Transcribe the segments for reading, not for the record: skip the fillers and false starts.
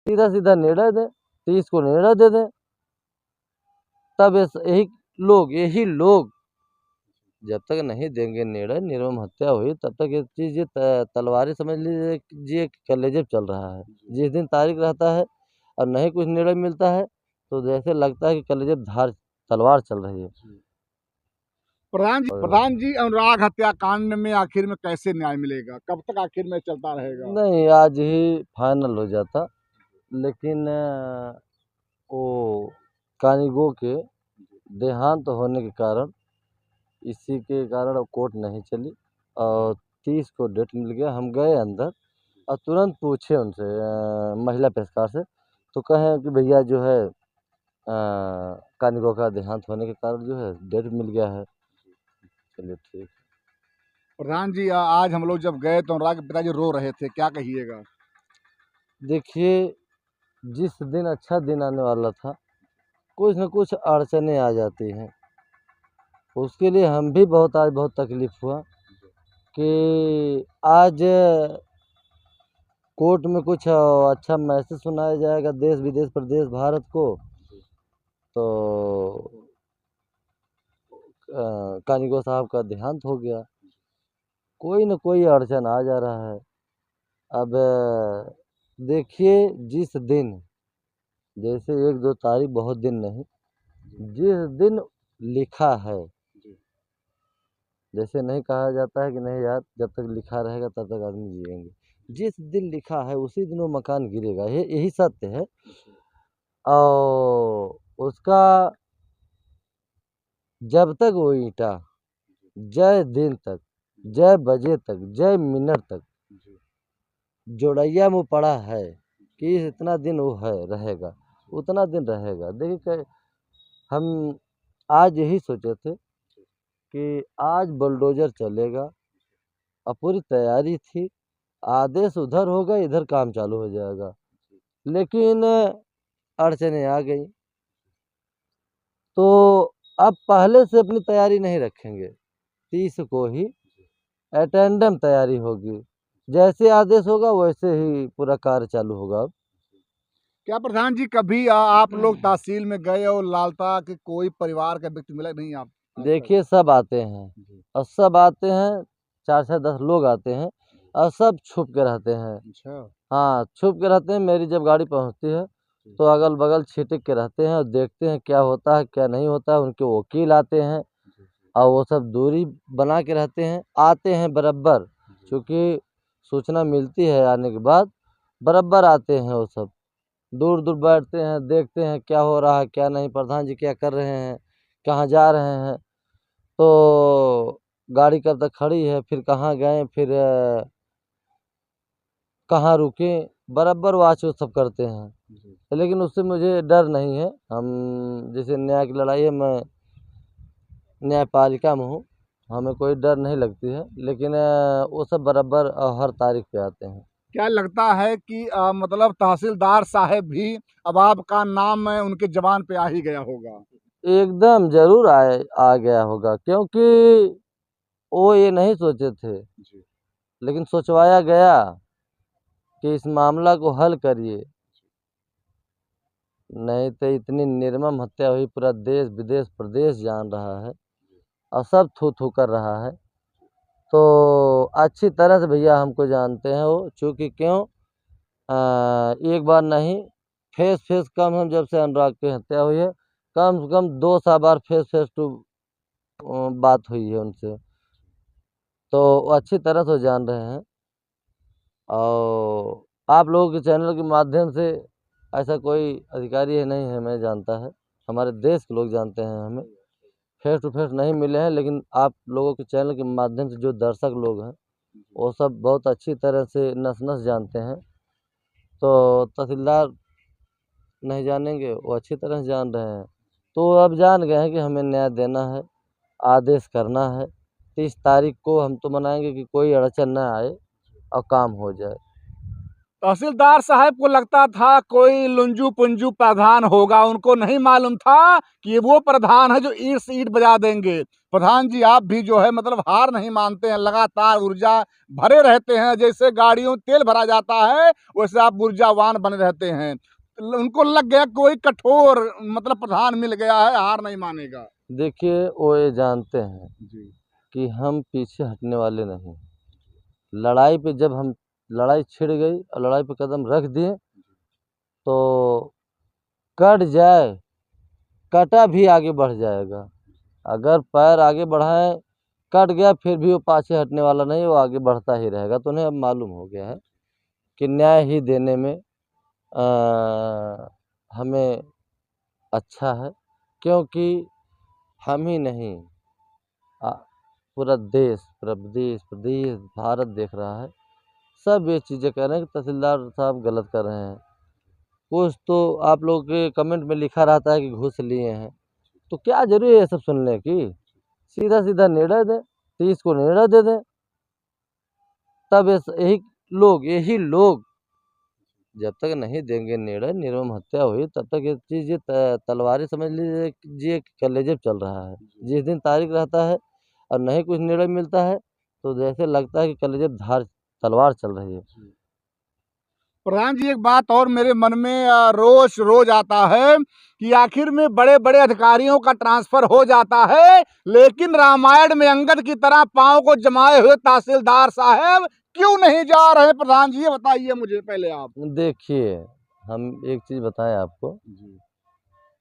सीधा सीधा निर्णय दें, 30 को निर्णय दे दें। तब यही लोग जब तक नहीं देंगे निर्णय, निर्मम हत्या हुई, तब तक ये चीज़ तलवारें समझ लीजिए कलेजे चल रहा है। जिस दिन तारीख रहता है और नहीं कुछ निर्णय मिलता है, तो जैसे लगता है कि कलेजे धार तलवार चल रही है। प्रधान जी, अनुराग हत्याकांड में आखिर में कैसे न्याय मिलेगा? कब तक आखिर में चलता रहेगा? नहीं, आज ही फाइनल हो जाता, लेकिन वो कानूगो के देहांत होने के कारण, इसी के कारण कोर्ट नहीं चली और 30 को डेट मिल गया। हम गए अंदर और तुरंत पूछे उनसे, महिला पेशकार से, तो कहें कि भैया जो है कानूगो का देहांत होने के कारण जो है डेट मिल गया है। चलिए ठीक। प्रधान जी, आज हम लोग जब गए तो अनुराग के पिताजी रो रहे थे, क्या कहिएगा? देखिए, जिस दिन अच्छा दिन आने वाला था, कुछ न कुछ अड़चनें आ जाती हैं। उसके लिए हम भी आज बहुत तकलीफ़ हुआ कि आज कोर्ट में कुछ अच्छा मैसेज सुनाया जाएगा देश विदेश प्रदेश भारत को, तो कानूगो साहब का देहांत हो गया। कोई न कोई अड़चन आ जा रहा है। अब देखिए, जिस दिन, जैसे 1-2 तारीख बहुत दिन नहीं, जिस दिन लिखा है, जैसे नहीं कहा जाता है कि नहीं यार जब तक लिखा रहेगा तब तक आदमी जिएंगे, जिस दिन लिखा है उसी दिन वो मकान गिरेगा, यही सत्य है। और उसका जब तक वो ईंटा जय दिन तक, जय बजे तक, जय मिनट तक जोड़ैया में पड़ा है कि इतना दिन वो है रहेगा, उतना दिन रहेगा। देखिए, हम आज यही सोचे थे कि आज बुलडोजर चलेगा और पूरी तैयारी थी, आदेश उधर होगा, इधर काम चालू हो जाएगा, लेकिन अड़चनें आ गई। तो अब पहले से अपनी तैयारी नहीं रखेंगे, 30 को ही एटेंडम तैयारी होगी, जैसे आदेश होगा वैसे ही पूरा कार्य चालू होगा। अब क्या प्रधान जी, कभी आप लोग तहसील में गए और लालता के कोई परिवार का व्यक्ति मिला नहीं? आप देखिए, सब आते हैं और सब आते हैं, 4-10 लोग आते हैं और सब छुप के रहते हैं। अच्छा। हाँ, छुप के रहते हैं। मेरी जब गाड़ी पहुँचती है तो अगल बगल छिटक के रहते हैं और देखते हैं क्या होता है क्या नहीं होता है। उनके वकील आते हैं और वो सब दूरी बना के रहते हैं, आते हैं बराबर, चूँकि सूचना मिलती है आने के बाद बराबर आते हैं। वो सब दूर दूर बैठते हैं, देखते हैं क्या हो रहा है क्या नहीं, प्रधान जी क्या कर रहे हैं, कहाँ जा रहे हैं, तो गाड़ी कब तक खड़ी है, फिर कहाँ गए, फिर कहाँ रुके, बराबर वाच वो सब करते हैं। लेकिन उससे मुझे डर नहीं है। हम जैसे न्याय की लड़ाई है, मैं न्यायपालिका में हूँ, हमें कोई डर नहीं लगती है, लेकिन वो सब बराबर हर तारीख पे आते हैं। क्या लगता है कि मतलब तहसीलदार साहब भी अब आपका नाम उनके ज़बान पे आ ही गया होगा? एकदम ज़रूर आ गया होगा, क्योंकि वो ये नहीं सोचे थे, लेकिन सोचवाया गया कि इस मामला को हल करिए, नहीं तो इतनी निर्मम हत्या हुई, पूरा देश विदेश प्रदेश जान रहा है और सब थू थू कर रहा है। तो अच्छी तरह से भैया हमको जानते हैं वो, चूँकि क्यों एक बार नहीं, फेस फेस कम, हम जब से अनुराग की हत्या हुई है कम से कम 2 बार फेस फेस टू बात हुई है उनसे, तो वो अच्छी तरह से जान रहे हैं। और आप लोगों के चैनल के माध्यम से ऐसा कोई अधिकारी है नहीं है मैं जानता है, हमारे देश के लोग जानते हैं हमें, फेस टू फेस नहीं मिले हैं, लेकिन आप लोगों के चैनल के माध्यम से जो दर्शक लोग हैं वो सब बहुत अच्छी तरह से नस नस जानते हैं। तो तहसीलदार नहीं जानेंगे, वो अच्छी तरह से जान रहे हैं। तो अब जान गए हैं कि हमें न्याय देना है, आदेश करना है। 30 तारीख को हम तो मनाएंगे कि कोई अड़चन ना आए और काम हो जाए। तहसीलदार साहब को लगता था कोई लुंजू पुंजू प्रधान होगा, उनको नहीं मालूम था कि ये वो प्रधान है जो ईंट से ईंट बजा देंगे। प्रधान जी आप भी जो है मतलब हार नहीं मानते हैं, लगातार ऊर्जा भरे रहते हैं, जैसे गाड़ियों में तेल भरा जाता है वैसे आप ऊर्जावान बने रहते हैं। उनको लग गया कोई कठोर मतलब प्रधान मिल गया है, हार नहीं मानेगा। देखिए वो ये जानते हैं जी, कि हम पीछे हटने वाले नहीं। लड़ाई पे जब हम लड़ाई छिड़ गई और लड़ाई पे कदम रख दिए तो कट जाए, कटा भी आगे बढ़ जाएगा। अगर पैर आगे बढ़ाएं, कट गया फिर भी वो पाछे हटने वाला नहीं, वो आगे बढ़ता ही रहेगा। तो उन्हें अब मालूम हो गया है कि न्याय ही देने में हमें अच्छा है, क्योंकि हम ही नहीं आ, पूरा देश, प्रदेश प्रदेश भारत देख रहा है। सब ये चीज़ें कह रहे हैं कि तहसीलदार साहब गलत कर रहे हैं। कुछ तो आप लोगों के कमेंट में लिखा रहता है कि घूस लिए हैं, तो क्या जरूरी है ये सब सुनने की? सीधा सीधा निर्णय दें, 30 को निर्णय दे दें। तब यही लोग जब तक नहीं देंगे निर्णय, निर्मम हत्या हुई, तब तक ये चीज़ तलवारें समझ लीजिए कि कलेजे पे चल रहा है। जिस दिन तारीख रहता है और नहीं कुछ निर्णय मिलता है तो जैसे लगता है कि कलेजे पे धार तलवार चल रही है। प्रधान जी एक बात और मेरे मन में रोज रोज आता है कि आखिर में बड़े बड़े अधिकारियों का ट्रांसफर हो जाता है, लेकिन रामायण में अंगद की तरह पांव को जमाए हुए तहसीलदार साहब क्यों नहीं जा रहे? प्रधान जी ये बताइए मुझे पहले आप। देखिए, हम एक चीज़ बताएं आपको जी,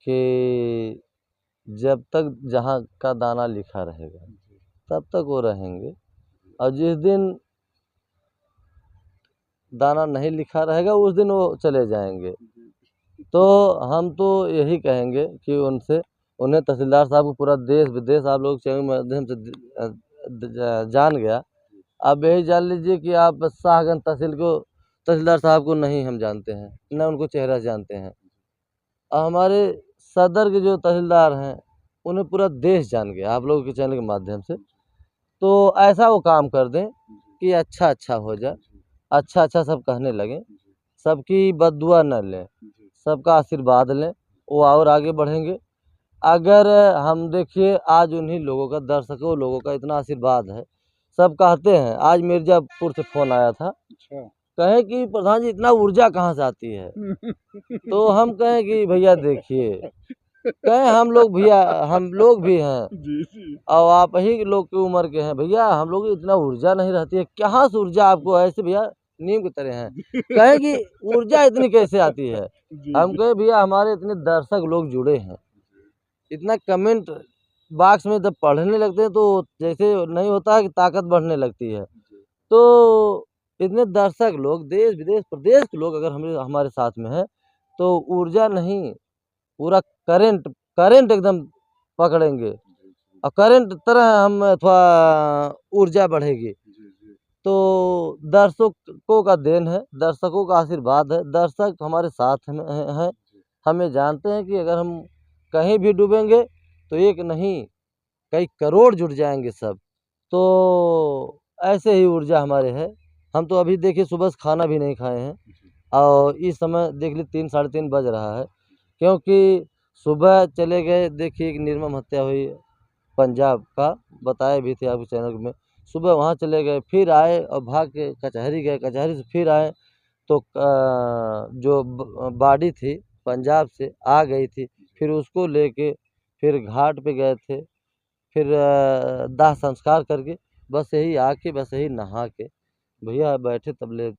कि जब तक जहाँ का दाना लिखा रहेगा तब तक वो रहेंगे, और जिस दिन दाना नहीं लिखा रहेगा उस दिन वो चले जाएंगे। तो हम तो यही कहेंगे कि उन्हें तहसीलदार साहब को पूरा देश विदेश आप लोग चैनल के माध्यम से जान गया। आप यही जान लीजिए कि आप शाहगंज तहसीलदार साहब को नहीं हम जानते हैं, न उनको चेहरा से जानते हैं। और हमारे सदर के जो तहसीलदार हैं उन्हें पूरा देश जान गया आप लोगों के चैनल के माध्यम से। तो ऐसा वो काम कर दें कि अच्छा अच्छा हो जाए, अच्छा अच्छा सब कहने लगें, सबकी बद्दुआ न लें, सबका आशीर्वाद लें, वो और आगे बढ़ेंगे। अगर हम देखिए आज उन्हीं लोगों का, दर्शकों लोगों का इतना आशीर्वाद है, सब कहते हैं। आज मिर्ज़ापुर से फ़ोन आया था, अच्छा। कहें कि प्रधान जी इतना ऊर्जा कहाँ से आती है? तो हम कहें कि भैया देखिए, कहें हम लोग भी हैं जी, जी। और आप ही लोग की उम्र के हैं भैया, हम लोग की इतना ऊर्जा नहीं रहती है, कहाँ से ऊर्जा आपको? ऐसे भैया नीम की तरह हैं। कहें कि ऊर्जा इतनी कैसे आती है? जी, हम जी। कहे भैया हमारे इतने दर्शक लोग जुड़े हैं, इतना कमेंट बॉक्स में जब पढ़ने लगते हैं तो जैसे नहीं होता है कि ताकत बढ़ने लगती है। तो इतने दर्शक लोग देश विदेश प्रदेश के लोग अगर हमारे साथ में हैं तो ऊर्जा नहीं, पूरा करंट करंट एकदम पकड़ेंगे और करंट तरह हम थोड़ा ऊर्जा बढ़ेगी। तो दर्शकों का देन है, दर्शकों का आशीर्वाद है, दर्शक हमारे साथ में हैं। हमें जानते हैं कि अगर हम कहीं भी डूबेंगे तो एक नहीं कई करोड़ जुट जाएंगे सब। तो ऐसे ही ऊर्जा हमारे है। हम तो अभी देखिए सुबह से खाना भी नहीं खाए हैं और इस समय देख लीजिए 3 साढ़े 3 बज रहा है, क्योंकि सुबह चले गए। देखिए एक निर्मम हत्या हुई पंजाब का, बताए भी थे आपके चैनल में। सुबह वहाँ चले गए, फिर आए और भाग के कचहरी गए, कचहरी से फिर आए तो जो बॉडी थी पंजाब से आ गई थी, फिर उसको लेके फिर घाट पे गए थे, फिर दाह संस्कार करके बस यही आके बस यही नहा के भैया बैठे तब ले